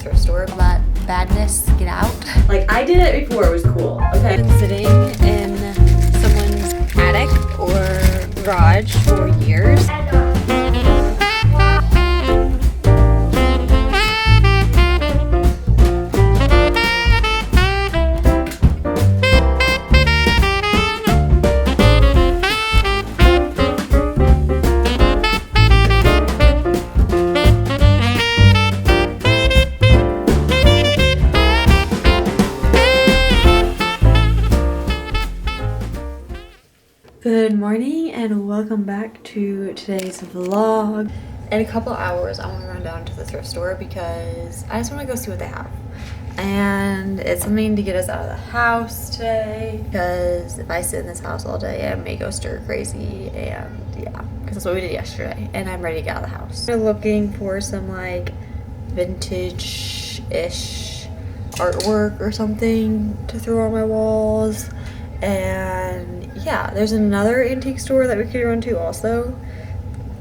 thrift store. All that badness, get out. Like, I did it before, it was cool, okay? I've been sitting in someone's attic or garage for years. Good morning and welcome back to today's vlog. In a couple hours I want to run down to the thrift store because I just want to go see what they have. And it's something to get us out of the house today because if I sit in this house all day I may go stir crazy, and yeah, because that's what we did yesterday and I'm ready to get out of the house. We're looking for some like vintage-ish artwork or something to throw on my walls. And yeah, there's another antique store that we could run to also.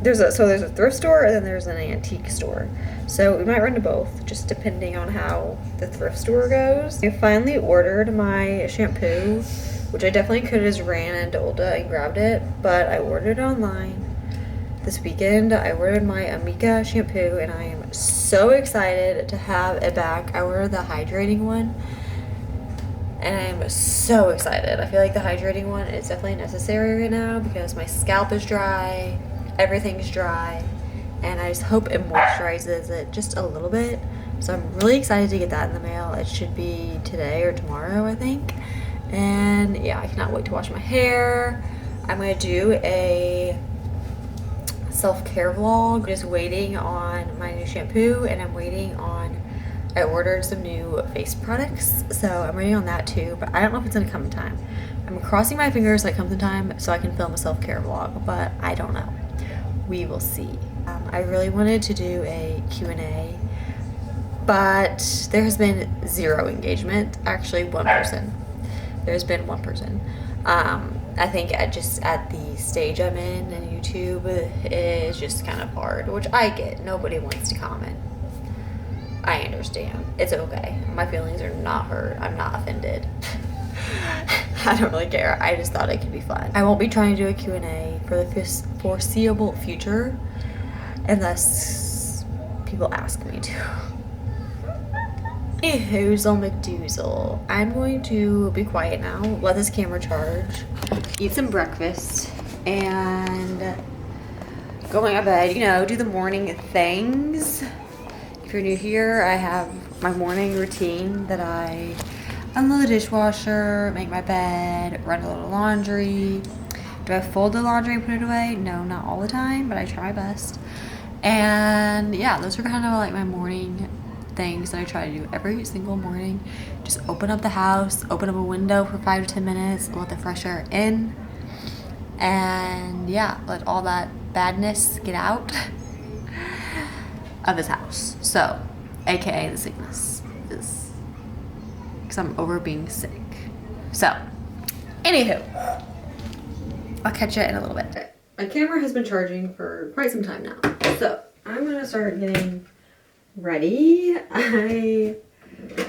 There's a thrift store and then there's an antique store. So we might run to both, just depending on how the thrift store goes. I finally ordered my shampoo, which I definitely could have just ran into Ulta and grabbed it, but I ordered it online this weekend. I ordered my Amika shampoo and I am so excited to have it back. I ordered the hydrating one. And I'm so excited. I feel like the hydrating one is definitely necessary right now because my scalp is dry, everything's dry, and I just hope it moisturizes it just a little bit. So I'm really excited to get that in the mail. It should be today or tomorrow, I think. And yeah, I cannot wait to wash my hair. I'm gonna do a self-care vlog, just waiting on my new shampoo, and I'm waiting on, I ordered some new face products, so I'm waiting on that too, but I don't know if it's gonna come in time. I'm crossing my fingers that it comes in time so I can film a self-care vlog, but I don't know. We will see. I really wanted to do a Q&A, but there has been zero engagement. Actually, one person. There's been one person. I think at the stage I'm in and YouTube is just kind of hard, which I get. Nobody wants to comment. I understand. It's okay. My feelings are not hurt. I'm not offended. I don't really care. I just thought it could be fun. I won't be trying to do a Q&A for the foreseeable future unless people ask me to. Hoozle McDoozle. I'm going to be quiet now, let this camera charge, eat some breakfast, and go to bed, you know, do the morning things. If you're new here, I have my morning routine that I unload the dishwasher, make my bed, run a little laundry. Do I fold the laundry and put it away? No, not all the time, but I try my best. And yeah, those are kind of like my morning things that I try to do every single morning. Just open up the house, open up a window for 5 to 10 minutes, let the fresh air in, and yeah, let all that badness get out of this house. So, aka the sickness, is because I'm over being sick. So, anywho, I'll catch you in a little bit. My camera has been charging for quite some time now, so I'm gonna start getting ready. I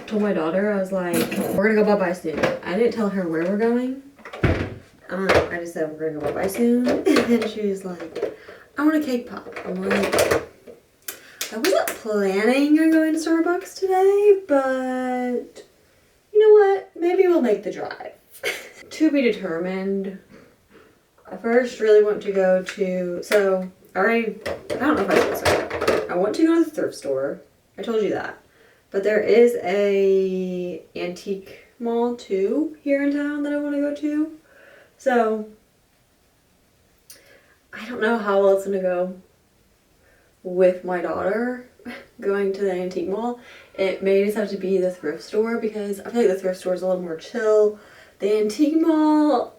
told my daughter, I was like, we're gonna go bye-bye soon. I didn't tell her where we're going. I just said we're gonna go bye-bye soon, and she was like, I want a cake pop. I'm like, I wasn't planning on going to Starbucks today, but you know what? Maybe we'll make the drive. To be determined. I first really want to go to, so I don't know if I should say, I want to go to the thrift store. I told you that. But there is a antique mall too here in town that I want to go to. So I don't know how well it's going to go with my daughter going to the antique mall. It may just have to be the thrift store because I feel like the thrift store is a little more chill. The antique mall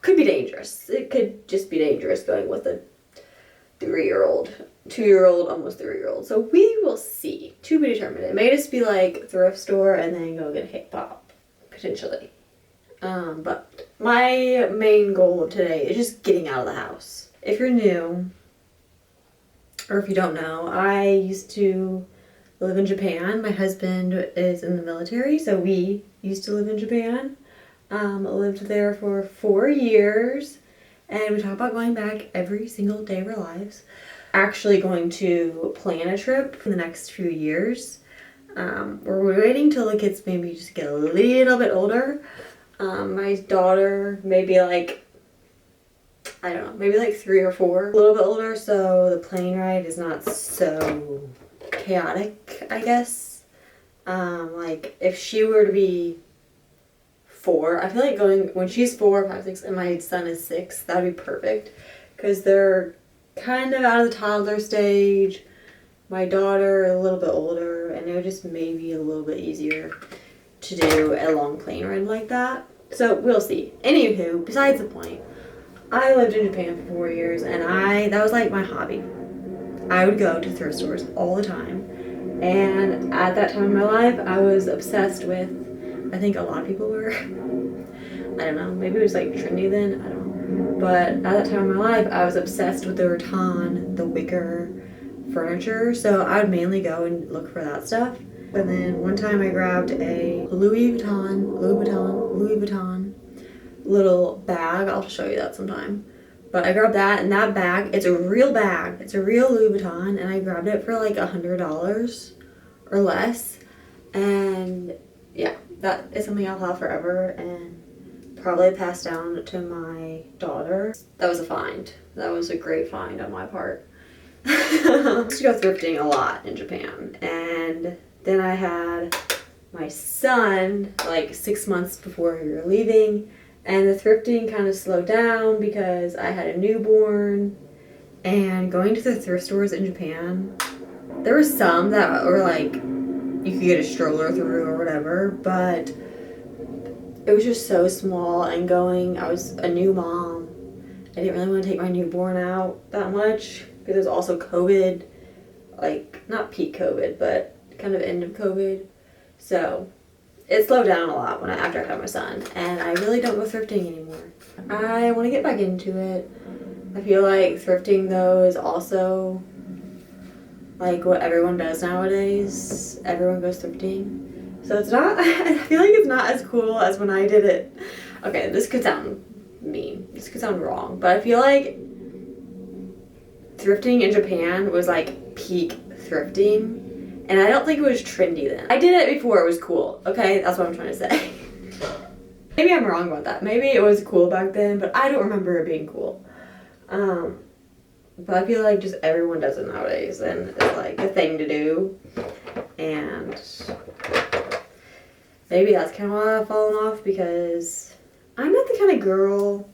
could be dangerous. It could just be dangerous going with a 3-year-old, 2-year-old, almost 3-year-old. So we will see. To be determined. It may just be like thrift store and then go get a cake pop, potentially. But my main goal of today is just getting out of the house. If you're new, or if you don't know, I used to live in Japan. My husband is in the military, so we used to live in Japan. Lived there for 4 years, and we talk about going back every single day of our lives. Actually going to plan a trip for the next few years. We're waiting till the kids maybe just get a little bit older. My daughter maybe like, I don't know, maybe like 3 or 4, a little bit older, so the plane ride is not so chaotic, I guess. Like if she were to be 4, I feel like going when she's 4, 5, 6, and my son is 6, that would be perfect because they're kind of out of the toddler stage. My daughter a little bit older, and it would just maybe a little bit easier to do a long plane ride like that. So we'll see. Anywho, besides the point, I lived in Japan for 4 years, and that was like my hobby. I would go to thrift stores all the time, and at that time in my life, I was obsessed with, I think a lot of people were, I don't know, maybe it was like trendy then, I don't know. But at that time in my life, I was obsessed with the rattan, the wicker furniture, so I would mainly go and look for that stuff. And then one time I grabbed a Louis Vuitton little bag. I'll show you that sometime. But I grabbed that, and that bag, it's a real bag. It's a real Louis Vuitton, and I grabbed it for like $100 or less. And yeah, that is something I'll have forever and probably pass down to my daughter. That was a find. That was a great find on my part. I used to go thrifting a lot in Japan, and then I had my son like 6 months before we were leaving, and the thrifting kind of slowed down because I had a newborn. And going to the thrift stores in Japan, there were some that were like you could get a stroller through or whatever, but it was just so small. And I was a new mom, I didn't really want to take my newborn out that much because there's also COVID, like not peak COVID, but kind of end of COVID. So it slowed down a lot after I had my son, and I really don't go thrifting anymore. I want to get back into it. I feel like thrifting though is also like what everyone does nowadays. Everyone goes thrifting. So it's not, I feel like it's not as cool as when I did it. Okay, this could sound mean. This could sound wrong, but I feel like thrifting in Japan was like peak thrifting, and I don't think it was trendy then. I did it before it was cool, okay? That's what I'm trying to say. Maybe I'm wrong about that. Maybe it was cool back then, but I don't remember it being cool. But I feel like just everyone does it nowadays, and it's like a thing to do. And maybe that's kind of why I've fallen off, because I'm not the kind of girl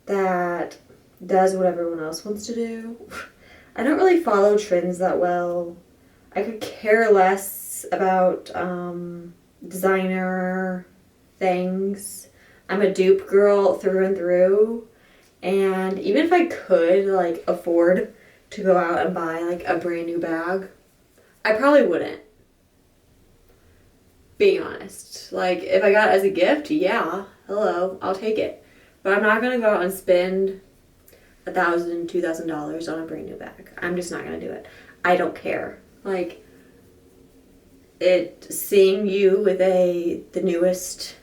that does what everyone else wants to do. I don't really follow trends that well. I could care less about designer things. I'm a dupe girl through and through. And even if I could like afford to go out and buy like a brand new bag, I probably wouldn't. Being honest. Like if I got it as a gift, yeah, hello, I'll take it. But I'm not gonna go out and spend $1,000, $2,000 on a brand new bag. I'm just not gonna do it. I don't care. Like seeing you with the newest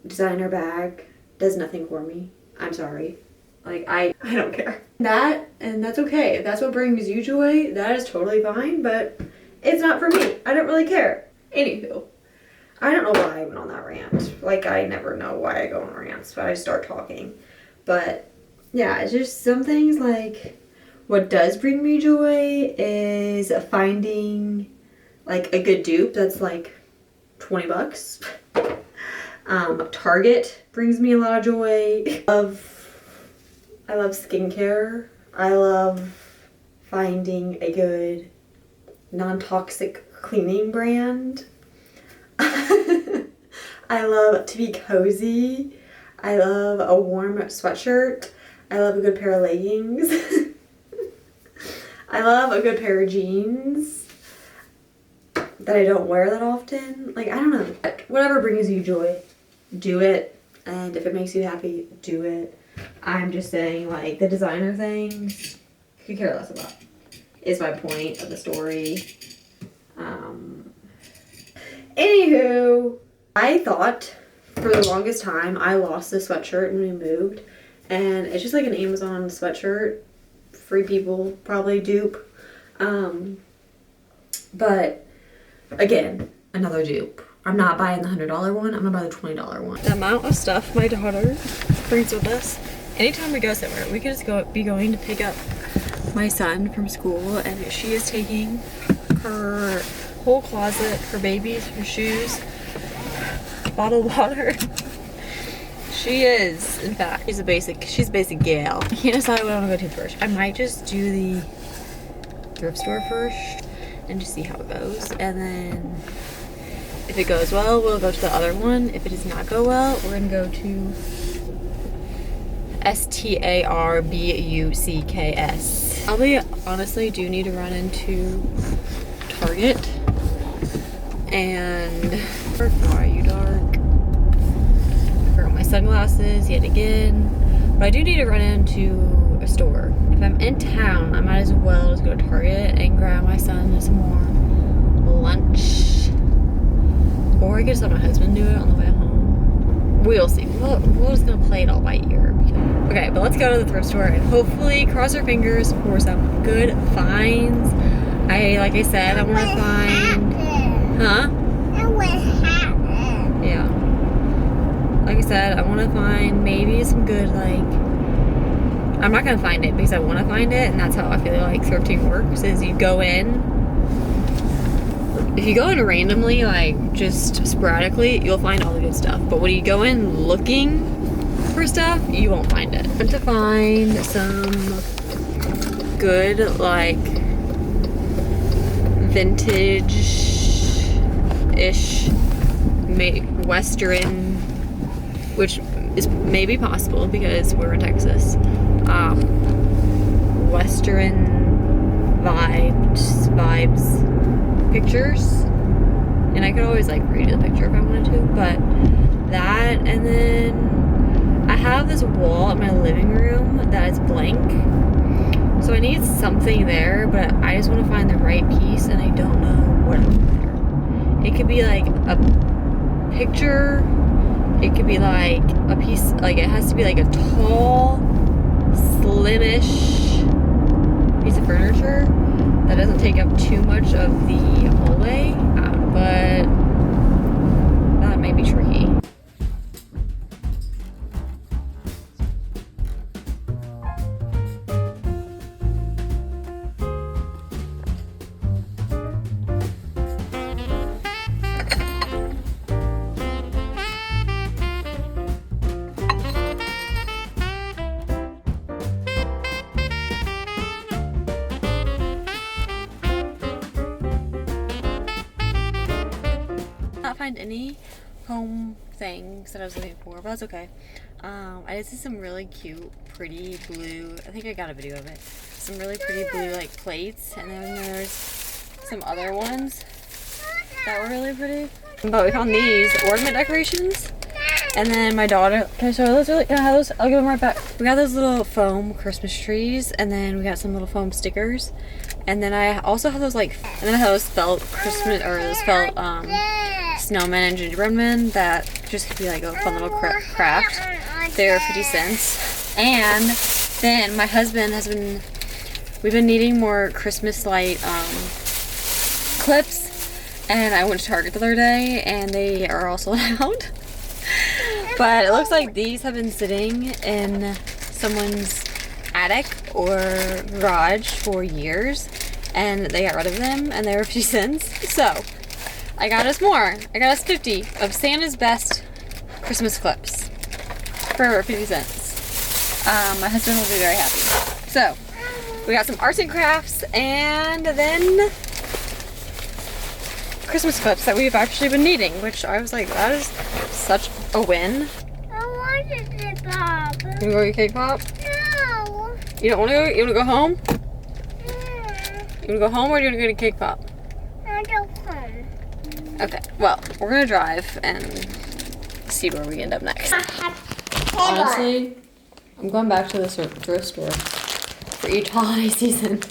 designer bag does nothing for me. I'm sorry. Like I don't care. And that's okay. If that's what brings you joy, that is totally fine, but it's not for me. I don't really care. Anywho, I don't know why I went on that rant. Like I never know why I go on rants, but I start talking. But yeah, it's just some things like what does bring me joy is finding like a good dupe that's like $20. Target brings me a lot of joy. I love skincare. I love finding a good non-toxic cleaning brand. I love to be cozy. I love a warm sweatshirt. I love a good pair of leggings. I love a good pair of jeans that I don't wear that often. Like, I don't know. Whatever brings you joy, do it. And if it makes you happy, do it. I'm just saying, like, the designer things, could care less about. is my point of the story. Anywho, I thought for the longest time I lost this sweatshirt when we moved, and it's just like an Amazon sweatshirt. Free People probably dupe. But again, another dupe. I'm not buying the $100 one, I'm gonna buy the $20 one. The amount of stuff my daughter brings with us, anytime we go somewhere, we could just be going to pick up my son from school, and she is taking her whole closet, her babies, her shoes, bottled water. She is, in fact, she's a basic gal. I can't decide what I want to go to first. I might just do the thrift store first and just see how it goes. And then if it goes well, we'll go to the other one. If it does not go well, we're gonna go to STARBUCKS. Probably honestly do need to run into Target. And why are you dark? I forgot my sunglasses yet again. But I do need to run into a store. If I'm in town, I might as well just go to Target and grab my son some more lunch. Or I could just let my husband do it on the way home. We'll see. We're just gonna play it all by ear. Okay, but let's go to the thrift store and hopefully cross our fingers for some good finds. Like I said, I want to find. Huh? Yeah. Like I said, I want to find maybe some good, like, I'm not going to find it because I want to find it, and that's how I feel like thrifting works, is you go in, if you go in randomly, like, just sporadically, you'll find all the good stuff, but when you go in looking for stuff, you won't find it. I want to find some good, like, vintage-ish, Western, which is maybe possible because we're in Texas. Western vibes pictures, and I could always like redo the picture if I wanted to, but that, and then I have this wall in my living room that is blank, so I need something there, but I just want to find the right piece, and I don't know what I'm there. It could be like a picture. It could be like a piece, like it has to be like a tall, slimish piece of furniture that doesn't take up too much of the hallway, but that may be tricky. Not find any home things that I was looking for, but that's okay. I did see some really cute, pretty blue, I think I got a video of it, some really pretty blue like plates, and then there's some other ones that were really pretty. But we found these ornament decorations, and then my daughter, can I show those really? Can I have those? I'll give them right back. We got those little foam Christmas trees, and then we got some little foam stickers, and then I also have those like, and then I have those felt Christmas, or those felt snowmen and gingerbread men that just could be like a fun little craft. They're 50 cents. And then my husband has been, we've been needing more Christmas light clips, and I went to Target the other day and they are all sold out. But it looks like these have been sitting in someone's attic or garage for years, and they got rid of them and they were 50 cents. So I got us more. I got us 50 of Santa's best Christmas clips for 50 cents. My husband will be very happy. So we got some arts and crafts, and then Christmas clips that we've actually been needing, which I was like, that is such a win. I want a cake pop. You wanna go get cake pop? No. You don't want to go? You want to go home? Mm. You want to go home, or do you want to go get cake pop? I don't want. Okay, well, we're gonna drive and see where we end up next. Honestly, I'm going back to the thrift store for each holiday season.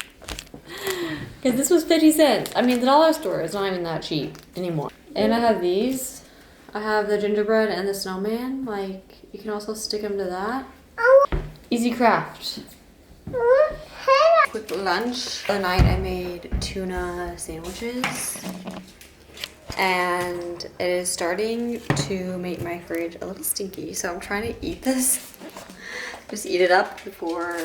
Because this was 50 cents. I mean, the dollar store is not even that cheap anymore. And I have these. I have the gingerbread and the snowman. Like, you can also stick them to that. Easy craft. Quick lunch. The other night I made tuna sandwiches. And it is starting to make my fridge a little stinky. So I'm trying to eat this. Just eat it up before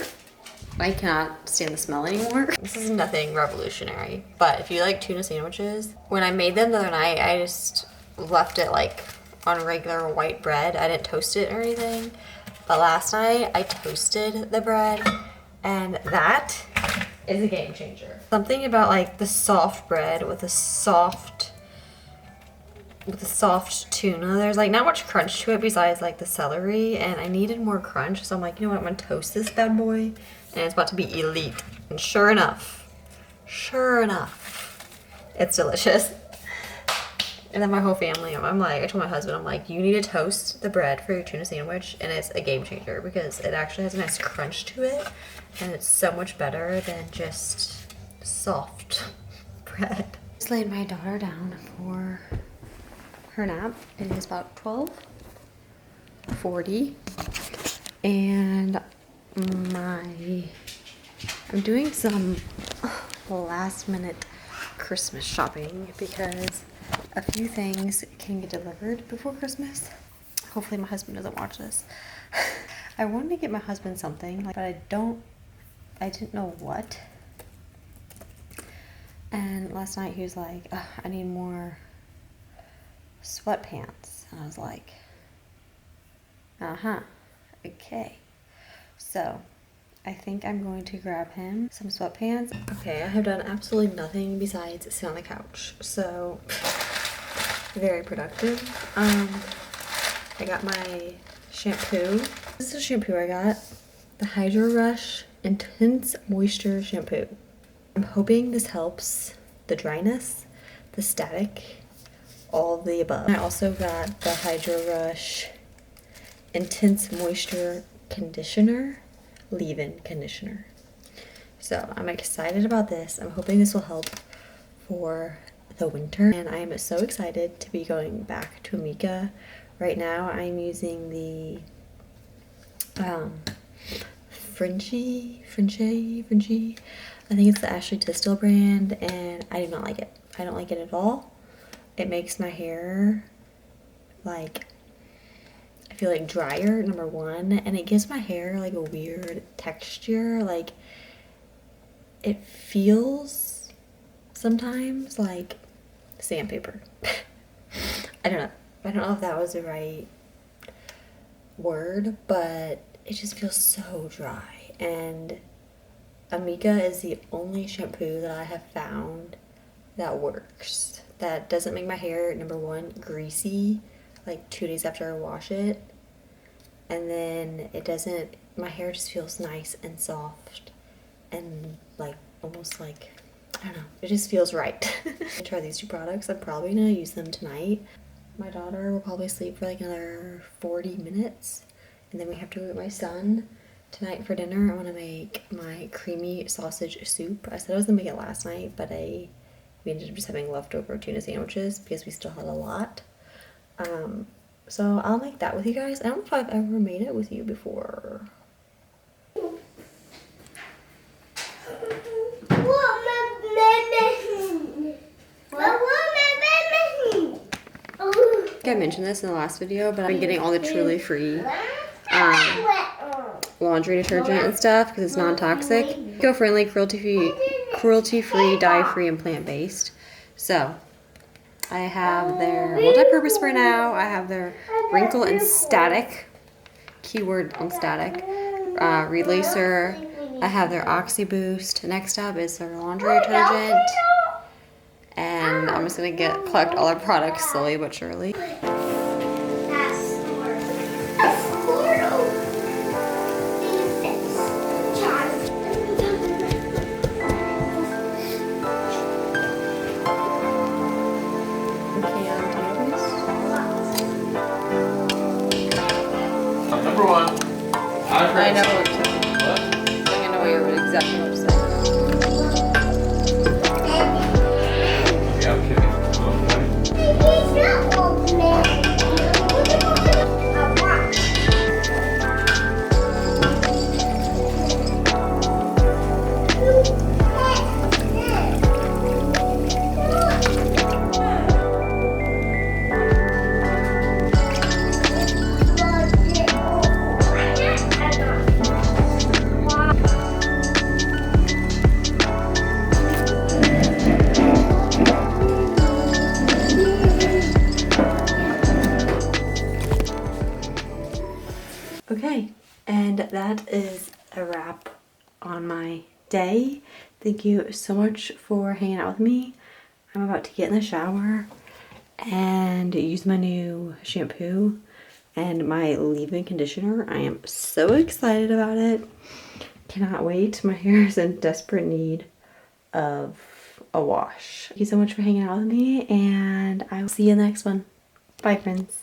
I cannot stand the smell anymore. This is nothing revolutionary, but if you like tuna sandwiches, when I made them the other night, I just left it like on regular white bread. I didn't toast it or anything. But last night I toasted the bread, and that is a game changer. Something about like the soft bread with a soft tuna. There's like not much crunch to it besides like the celery, and I needed more crunch, so I'm like, you know what, I'm gonna toast this bad boy, and it's about to be elite. And sure enough, it's delicious. And then my whole family, I'm like, I told my husband, I'm like, you need to toast the bread for your tuna sandwich, and it's a game changer because it actually has a nice crunch to it, and it's so much better than just soft bread. Just laid my daughter down for her nap. It is about 12:40, and I'm doing some last minute Christmas shopping because a few things can get delivered before Christmas. Hopefully my husband doesn't watch this. I wanted to get my husband something, but I didn't know what. And last night he was like, I need more sweatpants. And I was like, okay. So I think I'm going to grab him some sweatpants. Okay, I have done absolutely nothing besides sit on the couch. So very productive. I got my shampoo. This is a shampoo I got. The Hydro Rush Intense Moisture Shampoo. I'm hoping this helps the dryness, the static, all of the above. I also got the Hydro Rush Intense Moisture Conditioner, leave-in conditioner. So I'm excited about this. I'm hoping this will help for the winter, and I am so excited to be going back to Amika. Right now I'm using the Frenchie, I think it's the Ashley Tisdale brand, and I do not like it. I don't like it at all. It makes my hair like, I feel like drier, number one, and it gives my hair like a weird texture. Like, it feels sometimes like sandpaper. I don't know if that was the right word, but it just feels so dry. And Amika is the only shampoo that I have found that works, that doesn't make my hair, number one, greasy like 2 days after I wash it, and then it doesn't, my hair just feels nice and soft and like almost like, I don't know, it just feels right. I try these two products. I'm probably gonna use them tonight. My daughter will probably sleep for like another 40 minutes, and then we have to go get my son tonight for dinner. I want to make my creamy sausage soup. I said I was gonna make it last night, but we ended up just having leftover tuna sandwiches because we still had a lot. So I'll make that with you guys. I don't know if I've ever made it with you before. I think I mentioned this in the last video, but I've been getting all the Truly Free laundry detergent and stuff because it's non-toxic, eco-friendly, cruelty-free, dye-free, and plant-based. So I have their multi-purpose spray now. I have their wrinkle and static, keyword on static, releaser. I have their Oxy Boost. Next up is their laundry detergent. And I'm just gonna collect all our products slowly but surely. Number one. I know what you're exactly what to say. And that is a wrap on my day. Thank you so much for hanging out with me. I'm about to get in the shower and use my new shampoo and my leave-in conditioner. I am so excited about it. Cannot wait. My hair is in desperate need of a wash. Thank you so much for hanging out with me, and I will see you in the next one. Bye, friends.